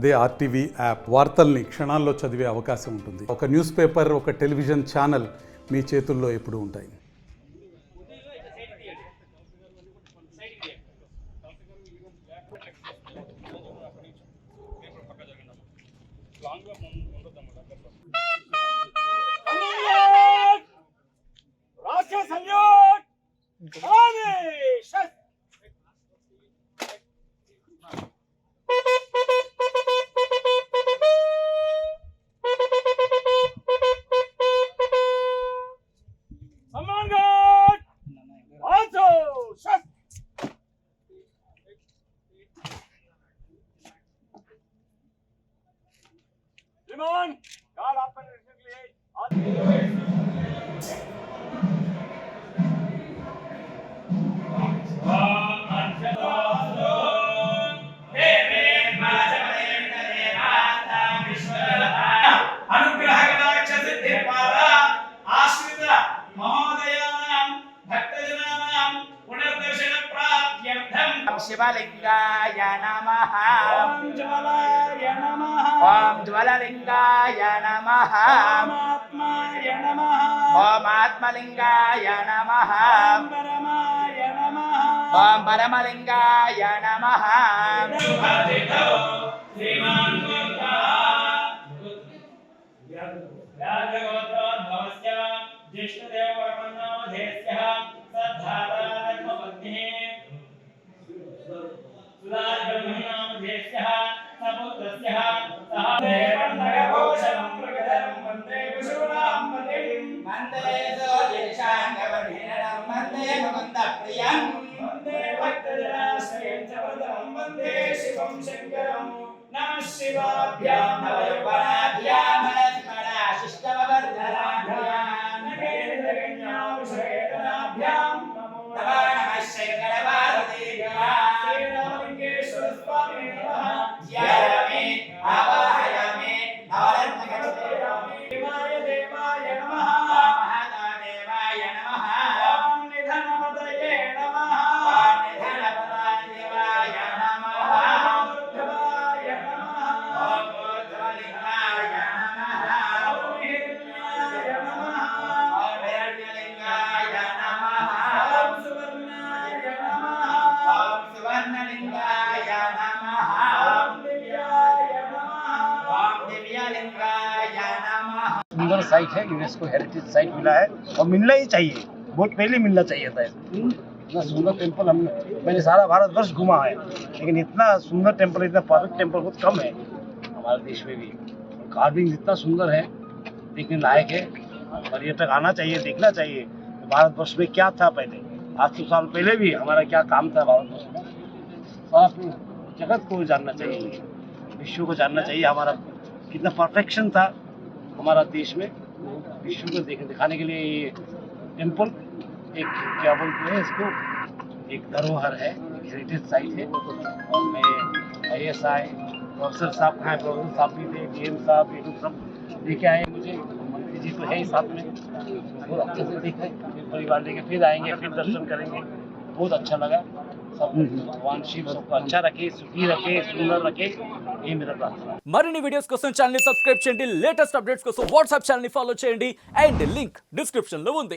అదే RTV app వార్తల్ని క్షణాల్లో చదివే అవకాశం ఉంటుంది. ఒక న్యూస్ పేపర్, ఒక టెలివిజన్ ఛానల్ మీ చేతుల్లో ఎప్పుడూ ఉంటాయి. शिवलिंगाय नमः। ओम ज्वलाय नमः। ओम ज्वललिंगाय नमः। ओम आत्माय नमः। ओम आत्मलिंगाय नमः। ओम परमाय नमः। ओम परमलिंगाय नमः। श्रीमान गोत्रोद्भवस्य ज्येष्ठदेववर्मन्नामधेयस्य सद्धातारत्मपत्निः सुधाब्रह्मणामधेयस्य सपुत्रस्य सह देवन्नगभूषणं प्रगदनं वन्दे विशूनां पतिं वन्दे सोऽजिषाङ्गवर्धिनं वन्दे मुकुन्दप्रियं वन्दे भक्तजनाश्रयं च वरदं वन्दे शिवं शङ्करं नमः शिवाभ्यां नवयौवनाभ्यां मनस्मराशिष्टवर्धनाभ्यां नगेन्द्रगण्याविषयेतनाभ्यां नमो नमः शङ्करपार्वतीभ्यां श्रीरामलिङ्गेश्वर स्वामी नमः ध्यायामि आवाहयामि नवरत्नगच्छयामि देवाय देवाय नमः महादेवाय नमः ॐ निधनपतये नमः ॐ निधनपतये नमः ॐ उद्धवाय नमः ॐ उद्धवलिंगाय नमः ॐ हिरण्याय नमः ॐ हिरण्यलिंगाय नमः ॐ सुवर्णाय नमः ॐ सुवर्णलिंगाय नमः ॐ दिव्याय नमः ॐ दिव्यलिंगाय नमः। सुंदर साइट है, यूनेस्को हेरिटेज साइट मिला है और मिलना ही चाहिए, बहुत पहले मिलना चाहिए था। इतना सुंदर टेम्पल मैंने सारा भारतवर्ष घुमा है, लेकिन इतना सुंदर टेम्पल, इतना परफेक्ट टेम्पल बहुत कम है हमारे देश में भी। कार्विंग इतना सुंदर है, देखने लायक है, पर्यटक आना चाहिए, देखना चाहिए भारतवर्ष में क्या था पहले। 800 साल पहले भी हमारा क्या काम था भारतवर्ष में, सारा जगत को जानना चाहिए, विश्व को जानना चाहिए हमारा कितना परफेक्शन था हमारा देश में। विश्व को दिखाने के लिए ये टेम्पल एक क्या बोलते हैं इसको, एक धरोहर है, एक हेरिटेज साइट है। और मैं ISI प्रोफेसर साहब कहाँ हैं, प्रोफेसर साहब भी थे, DM साहब, ये लोग सब लेके आए मुझे, मंत्री जी तो है ही साथ में, बहुत अच्छे से देखे, फिर परिवार लेके फिर आएंगे, फिर दर्शन करेंगे, बहुत अच्छा लगा। सब भगवान शिव सबको अच्छा रखे, सुखी रखे, सुंदर रखे, ये मेरा प्रार्थना है। మరిన్ని వీడియోస్ కోసం ఛానల్ ని సబ్స్క్రైబ్ చేయండి, లేటెస్ట్ అప్డేట్స్ కోసం వాట్సాప్ ఛానల్ ని ఫాలో చేయండి అండ్ లింక్ డిస్క్రిప్షన్ లో ఉంది.